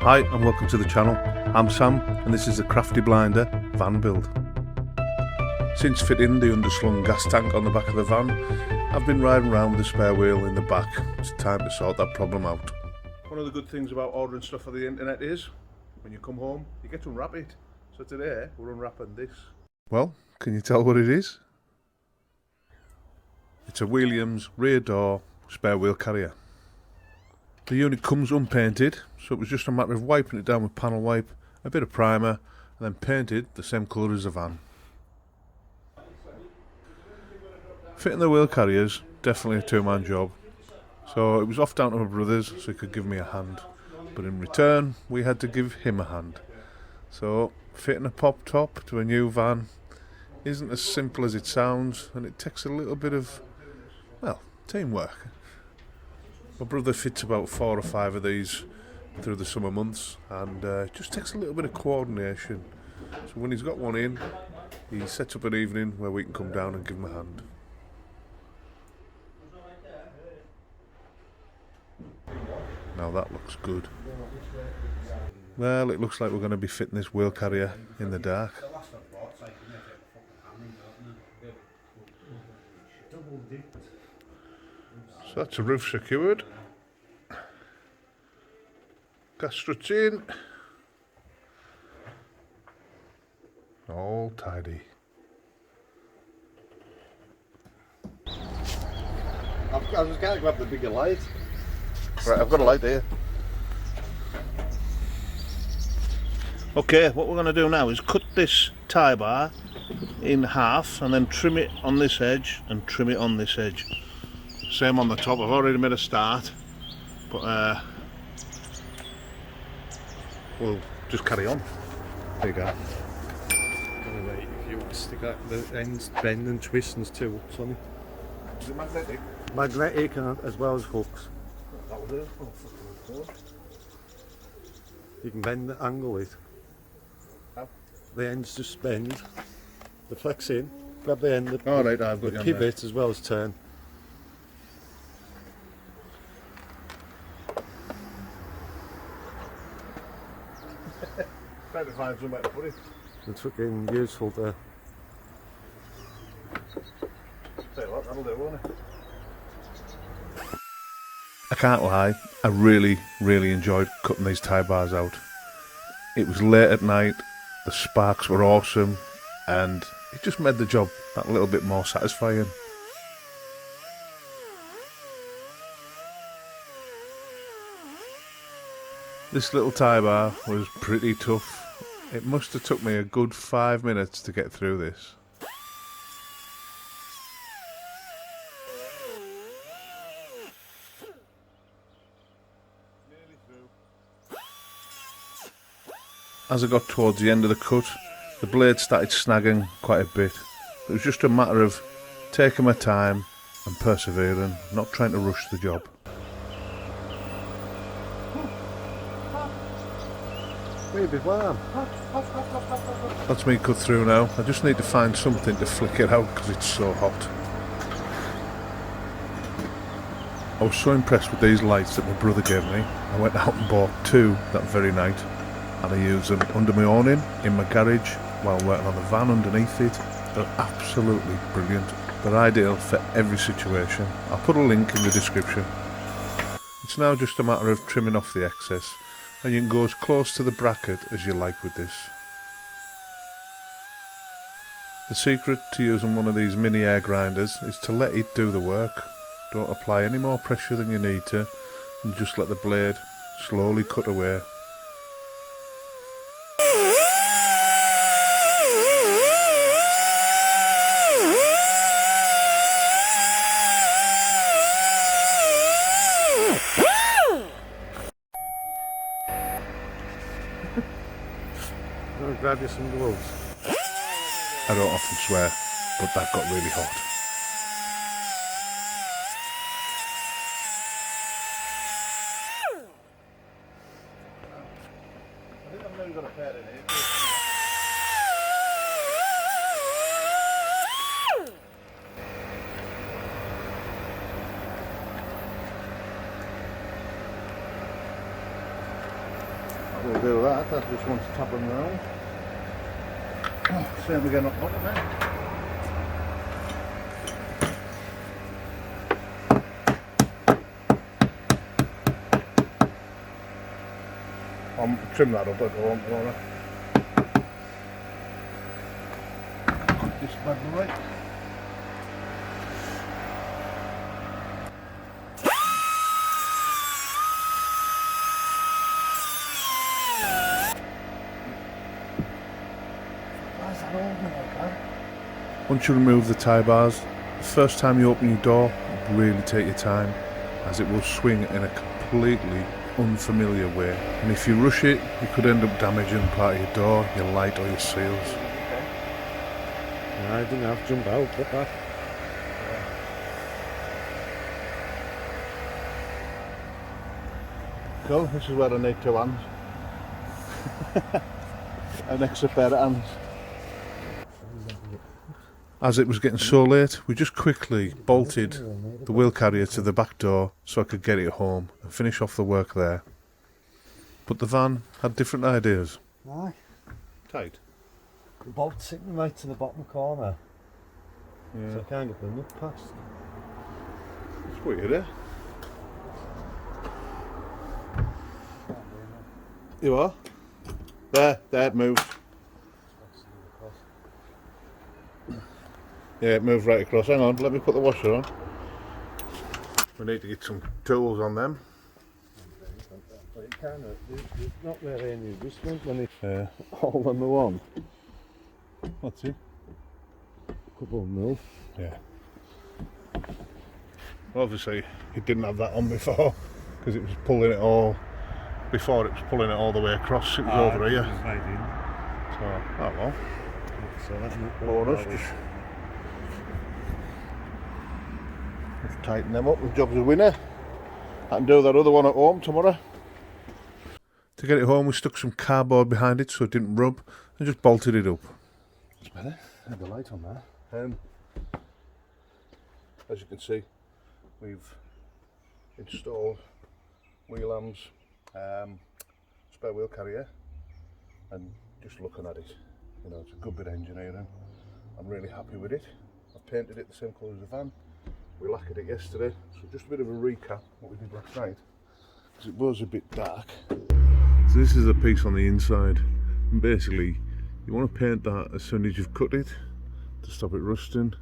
Hi and welcome to the channel. I'm Sam and this is the Crafty Blinder van build. Since fitting the underslung gas tank on the back of the van, I've been riding around with a spare wheel in the back. It's time to sort that problem out. One of the good things about ordering stuff on the internet is, when you come home, you get to unwrap it. So today, we're unwrapping this. Well, can you tell what it is? It's a Wheeliams rear door spare wheel carrier. The unit comes unpainted, so it was just a matter of wiping it down with panel wipe, a bit of primer, and then painted the same colour as the van. Fitting the wheel carriers, definitely a two-man job, so it was off down to my brother's so he could give me a hand, but in return we had to give him a hand. So fitting a pop top to a new van isn't as simple as it sounds, and it takes a little bit of, well, teamwork. My brother fits about 4 or 5 of these through the summer months, and it just takes a little bit of coordination. So when he's got one in, he sets up an evening where we can come down and give him a hand. Now that looks good. Well, it looks like we're going to be fitting this wheel carrier in the dark. So that's a roof secured. Gas struts in. All tidy. I was going to grab the bigger light. Right, I've got a light here. Okay, what we're going to do now is cut this tie bar in half and then trim it on this edge and trim it on this edge. Same on the top. I've already made a start, but we'll just carry on. There you go. Anyway, if you stick out the ends, bend and twist and two hooks on it. Is it magnetic? Magnetic as well as hooks. That will do. Oh, fucking You can bend the angle it. How? The ends just bend. The flex in, grab the end, All right, I've got the you on pivot as well as turn. Trying to find somewhere to put it. It's fucking useful to. Tell you what, that'll do, won't it? I can't lie, I really enjoyed cutting these tie bars out. It was late at night, the sparks were awesome, and it just made the job that little bit more satisfying. This little tie bar was pretty tough. It must have took me a good 5 minutes to get through this. As I got towards the end of the cut, the blade started snagging quite a bit. It was just a matter of taking my time and persevering, not trying to rush the job. Maybe warm. That's me cut through now. I just need to find something to flick it out because it's so hot. I was so impressed with these lights that my brother gave me. I went out and bought 2 that very night, and I use them under my awning, in my garage, while working on the van underneath it. They're absolutely brilliant. They're ideal for every situation. I'll put a link in the description. It's now just a matter of trimming off the excess, and you can go as close to the bracket as you like with this. The secret to using one of these mini air grinders is to let it do the work. Don't apply any more pressure than you need to, and just let the blade slowly cut away. I'll grab you some gloves. I don't often swear, but that got really hot. I think I've never got a pair in here. going to do that. I just want to tap them round. Same again up bottom there. I'll trim that up, I don't want this bad boy. Once you remove the tie bars, the first time you open your door, really take your time, as it will swing in a completely unfamiliar way. And if you rush it, you could end up damaging part of your door, your light or your seals. No, I didn't have to jump out, but that. Cool, this is where I need 2 hands. An extra pair of hands. As it was getting so late, we just quickly bolted the wheel carrier to the back door so I could get it home and finish off the work there. But the van had different ideas. Aye. Tight? The bolt's sitting right to the bottom corner. Yeah. So I can't get the nut past. It's weird, eh? You are? There, it moved. Yeah, it moved right across. Hang on, let me put the washer on. We need to get some tools on them. But it kind of, there's not really any adjustment when it's all on the one. What's it? Couple of mil. Yeah. Well, obviously, it didn't have that on before because it was pulling it all. Before it was pulling it all the way across. It was over here. Right in. So, oh well. So that's not Bonus. Just tighten them up. The job's a winner. I can do that other one at home tomorrow. To get it home, we stuck some cardboard behind it so it didn't rub and just bolted it up. That's better. I have the light on there. As you can see, we've installed Wheeliams spare wheel carrier, and just looking at it, you know, it's a good bit of engineering. I'm really happy with it. I've painted it the same colour as the van. We lacquered it yesterday, so just a bit of a recap what we did last night, because it was a bit dark. So this is a piece on the inside, and basically you want to paint that as soon as you've cut it to stop it rusting,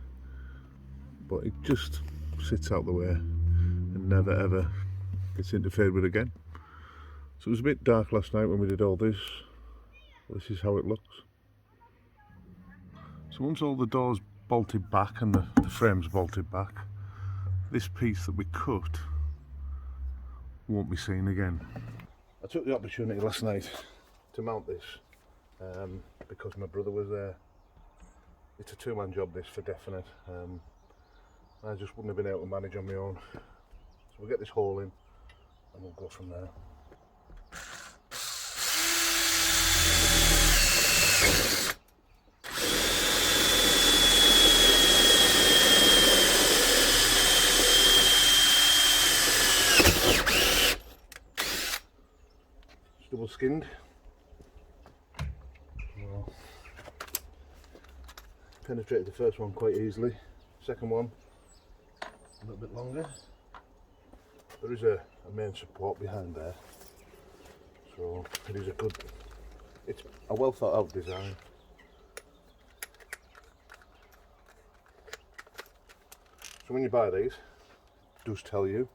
but it just sits out the way and never ever gets interfered with again. So it was a bit dark last night when we did all this. This is how it looks. So once all the doors bolted back and the frames bolted back, this piece that we cut won't be seen again. I took the opportunity last night to mount this because my brother was there. It's a 2-man job this, for definite. I just wouldn't have been able to manage on my own. So we'll get this hole in and we'll go from there. It's double skinned. Well, penetrated the first one quite easily. Second one a little bit longer. There is a main support behind there, so it is it's a well thought out design. So when you buy these, it does tell you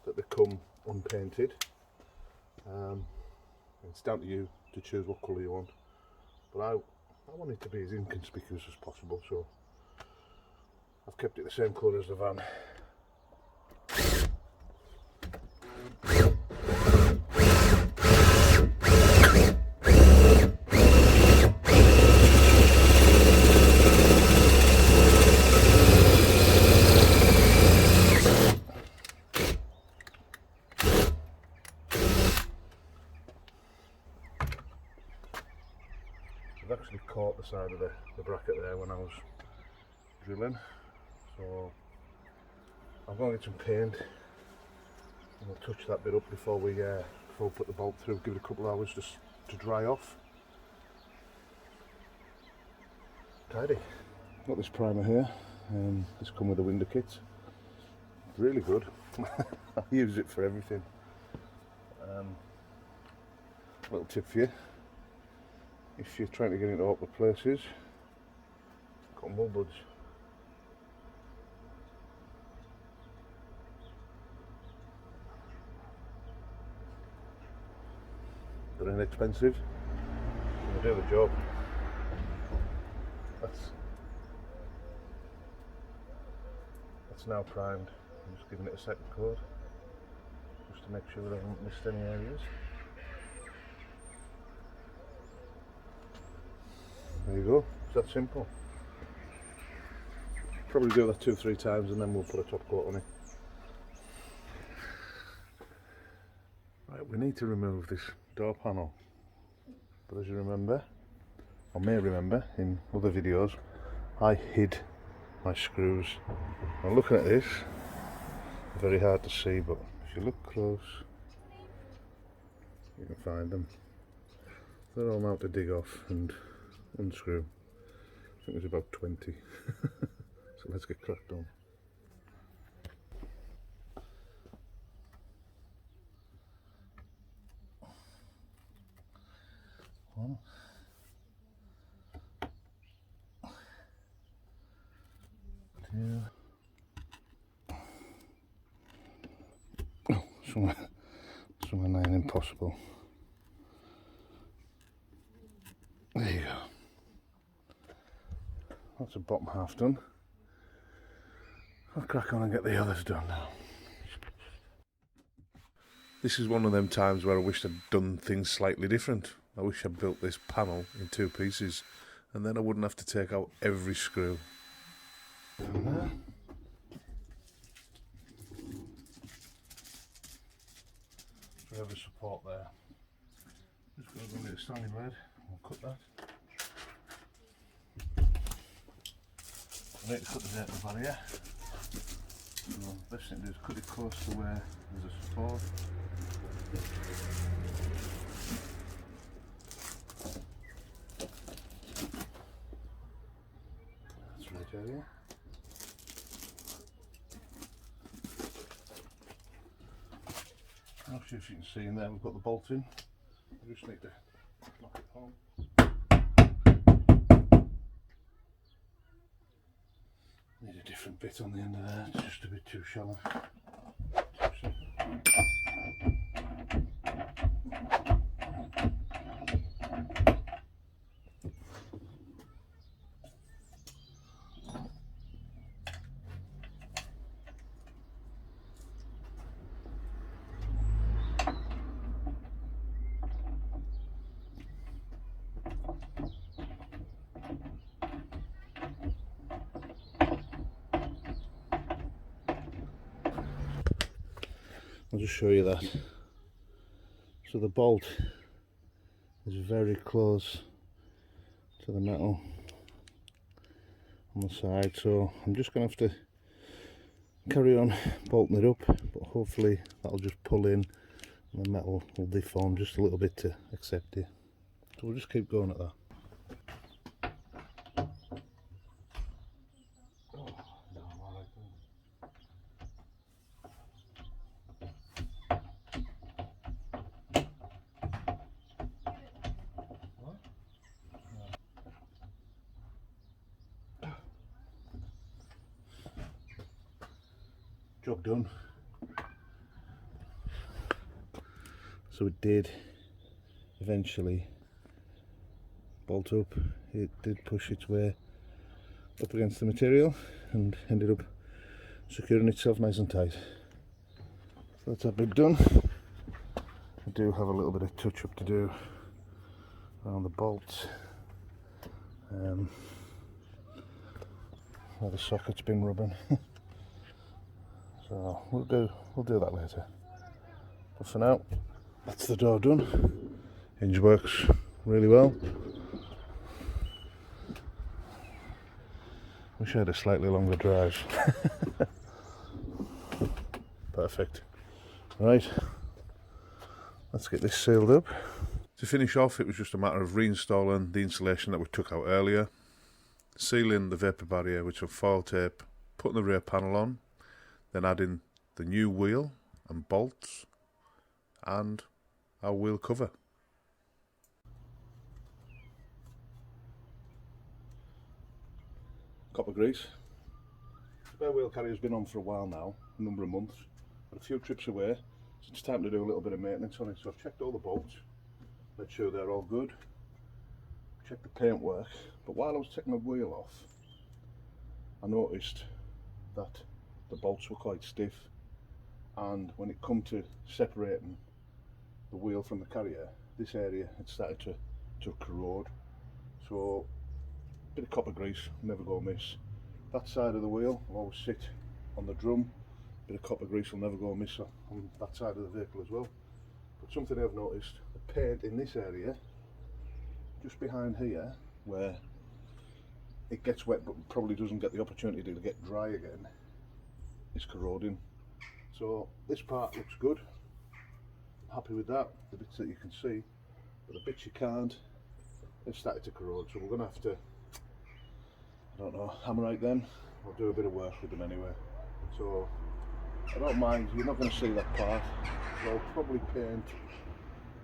that they come unpainted. It's down to you to choose what colour you want, but I want it to be as inconspicuous as possible, so I've kept it the same colour as the van. I've actually caught the side of the bracket there when I was drilling, so I'm going to get some paint and we'll touch that bit up before we put the bolt through. Give it a couple of hours just to dry off. Tidy. Got this primer here, this come with a window kit. Really good. I use it for everything. Little tip for you, if you're trying to get into awkward places, got more buds. They're inexpensive, they do the job. That's now primed. I'm just giving it a second coat, just to make sure I haven't missed any areas. There you go, it's that simple. Probably do that 2 or 3 times and then we'll put a top coat on it. Right, we need to remove this door panel. But as you remember, or may remember in other videos, I hid my screws. Now looking at this, they're very hard to see, but if you look close, you can find them. They're all now to dig off and unscrew. I think there's about 20. So let's get cracked on. One. Two. Oh, somewhere nigh impossible. There you go. That's the bottom half done. I'll crack on and get the others done now. This is one of them times where I wish I'd done things slightly different. I wish I'd built this panel in 2 pieces and then I wouldn't have to take out every screw. There. So we have a support there. Just going to go with a standing lead, we'll cut that. I need to cut the vertical barrier. So the best thing to do is cut it close to where there's a support. That's right area. I'll see if you can see in there we've got the bolt in. I just need to knock it home. Need a different bit on the end of there, it's just a bit too shallow. I'll just show you that. So the bolt is very close to the metal on the side, so I'm just going to have to carry on bolting it up, but hopefully that'll just pull in and the metal will deform just a little bit to accept it. So we'll just keep going at that. Job done. So it did eventually bolt up. It did push its way up against the material and ended up securing itself nice and tight. So that's that bit done. I do have a little bit of touch up to do around the bolts. Where the socket's been rubbing. So we'll do that later. But for now, that's the door done. Hinge works really well. Wish I had a slightly longer drive. Perfect. Right, let's get this sealed up. To finish off, it was just a matter of reinstalling the insulation that we took out earlier, sealing the vapour barrier with some foil tape, putting the rear panel on, then adding the new wheel and bolts and our wheel cover. Copper grease. Spare wheel carrier's been on for a while now, a number of months, got a few trips away, so it's time to do a little bit of maintenance on it. So I've checked all the bolts, made sure they're all good, checked the paintwork, but while I was taking the wheel off, I noticed that the bolts were quite stiff, and when it come to separating the wheel from the carrier, this area had started to corrode. So a bit of copper grease will never go amiss. That side of the wheel will always sit on the drum. A bit of copper grease will never go amiss on that side of the vehicle as well. But something I've noticed, the paint in this area, just behind here, where it gets wet but probably doesn't get the opportunity to get dry again, is corroding. So this part looks good, I'm happy with that, the bits that you can see, but the bits you can't, they've started to corrode, so we're going to have to, I don't know, hammerite them, or do a bit of work with them anyway. So I don't mind, you're not going to see that part, so I'll probably paint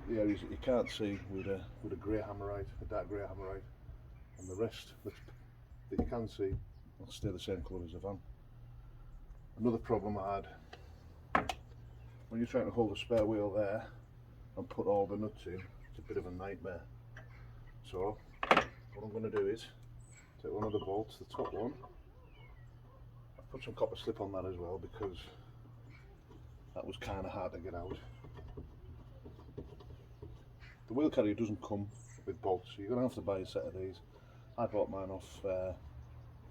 the areas that you can't see with a grey hammerite, a dark grey hammerite, and the rest that you can see will stay the same colour as the van. Another problem I had, when you're trying to hold a spare wheel there and put all the nuts in, it's a bit of a nightmare. So what I'm going to do is take one of the bolts, the top one, I've put some copper slip on that as well because that was kind of hard to get out. The wheel carrier doesn't come with bolts, so you're going to have to buy a set of these. I bought mine off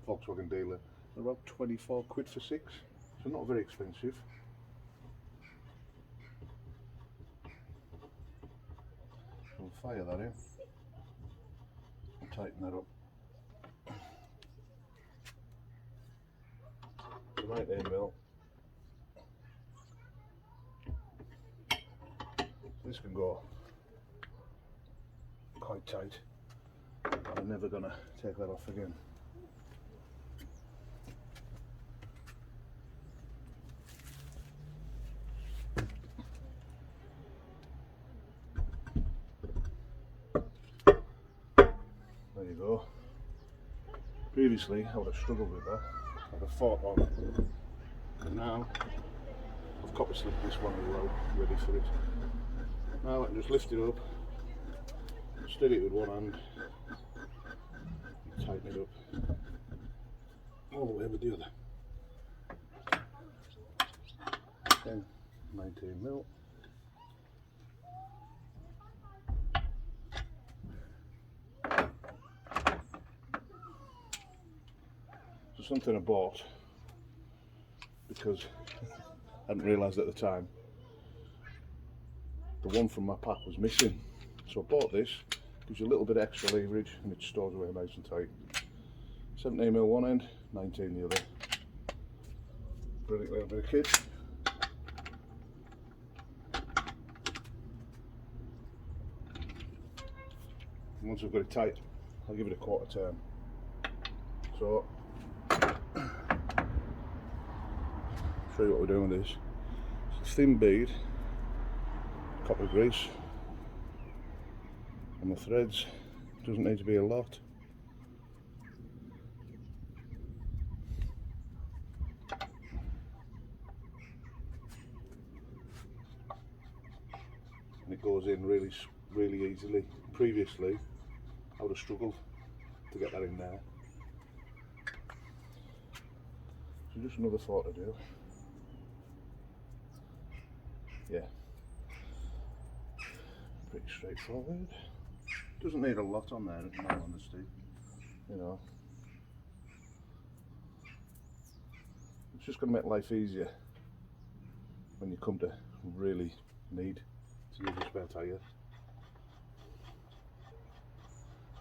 Volkswagen dealer, they're about 24 quid for 6, so not very expensive. We'll fire that in and tighten that up. Right there, Bill. This can go quite tight. I'm never gonna take that off again. There you go. Previously I would have struggled with that. I'd have fought on it. And now I've copper slipped this one as well, ready for it. Now I can just lift it up, steady it with one hand, and tighten it up all the way with the other. 10, 19mm. So something I bought because I hadn't realised at the time the one from my pack was missing, so I bought this. Gives you a little bit extra leverage and it stores away nice and tight. 17mm one end, 19 the other. Brilliant little bit of kit. And once I've got it tight, I'll give it a quarter turn. So show you what we're doing with this. It's a thin bead, copper grease on the threads. Doesn't need to be a lot. And it goes in really easily. Previously I would have struggled to get that in there. So just another thought to do. Yeah, pretty straightforward. Doesn't need a lot on there, in all honesty. You know, it's just going to make life easier when you come to really need to use a spare tyre.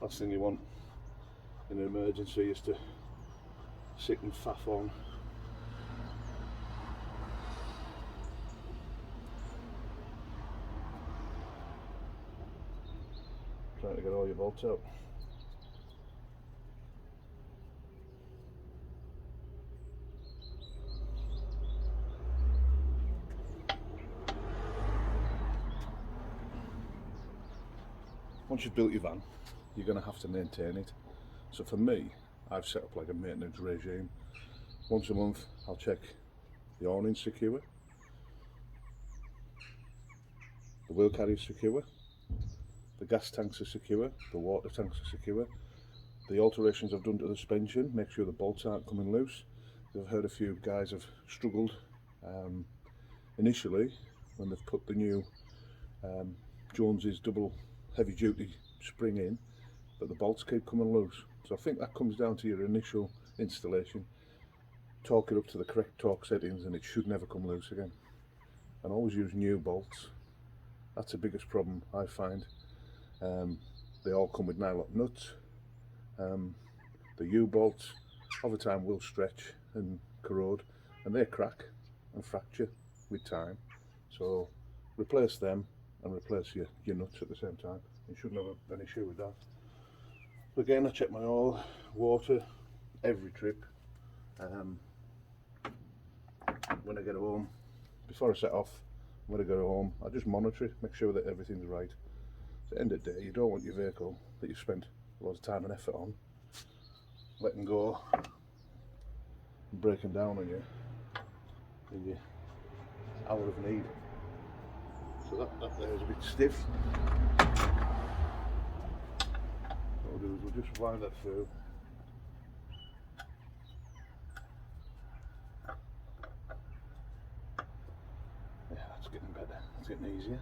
Last thing you want in an emergency is to sit and faff on. get all your bolts out. Once you've built your van, you're going to have to maintain it. So for me, I've set up like a maintenance regime. Once a month I'll check the awning's secure, the wheel carrier's secure, the gas tanks are secure, the water tanks are secure. The alterations I've done to the suspension, make sure the bolts aren't coming loose. I've heard a few guys have struggled initially when they've put the new Jones's double heavy duty spring in, but the bolts keep coming loose. So I think that comes down to your initial installation. Torque it up to the correct torque settings and it should never come loose again. And always use new bolts. That's the biggest problem I find. They all come with nylock nuts. The U-bolts over time will stretch and corrode, and they crack and fracture with time. So replace them and replace your nuts at the same time. You shouldn't have an issue with that. Again, I check my oil, water every trip. When I get home, before I set off, when I go home, I just monitor it, make sure that everything's right. At the end of the day, you don't want your vehicle that you've spent a lot of time and effort on letting go and breaking down on you in your hour of need. So that there is a bit stiff. What we'll do is we'll just wind that through. Yeah, that's getting better, it's getting easier.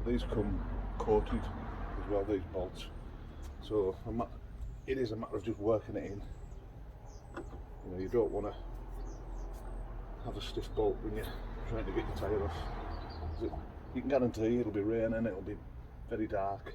These come coated as well, these bolts. So it is a matter of just working it in. You know, you don't want to have a stiff bolt when you're trying to get your tyre off. You can guarantee it'll be raining, it'll be very dark.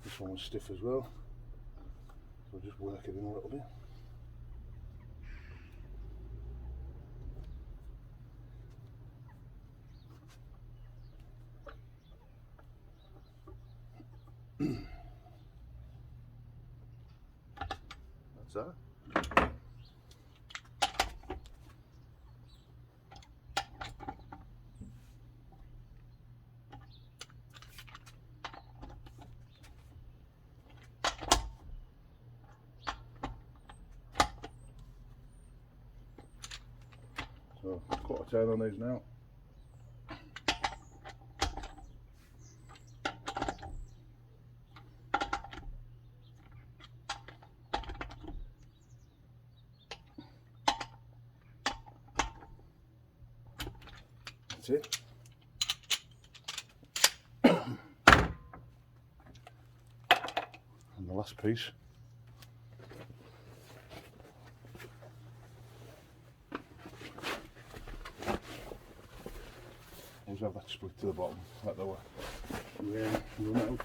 This one was stiff as well, so just work it in a little bit. That's that. So, quarter turn on these now. That's it. And the last piece. Always have that split to the bottom, like the run out.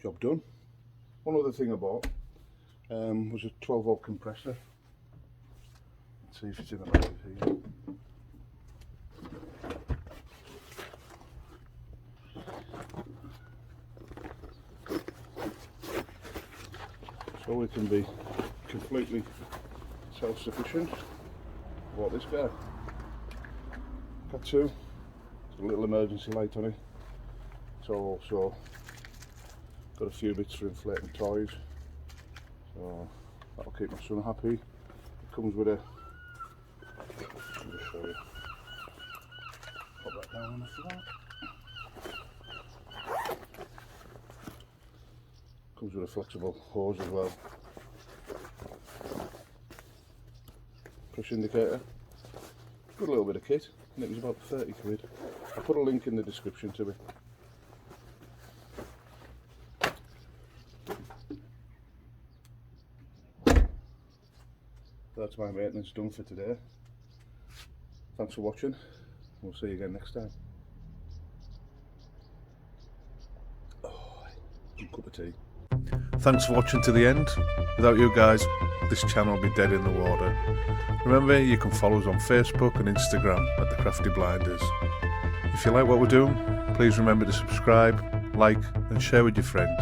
Job done. One other thing I bought was a 12-volt compressor. Let's see if it's in the live here. So we can be completely self-sufficient. Bought this guy. KATSU. It's a little emergency light on it. It's also got a few bits for inflating toys, so that'll keep my son happy. It comes with a, let me just show you, pop that down on the floor. Comes with a flexible hose as well. Push indicator. Good little bit of kit, and it was about 30 quid. I'll put a link in the description to it. That's my maintenance done for today. Thanks for watching. We'll see you again next time. Oh, good cup of tea. Thanks for watching to the end. Without you guys, this channel would be dead in the water. Remember, you can follow us on Facebook and Instagram at thecraftyblinders. If you like what we're doing, please remember to subscribe, like and share with your friends.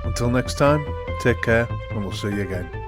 Until next time, take care and we'll see you again.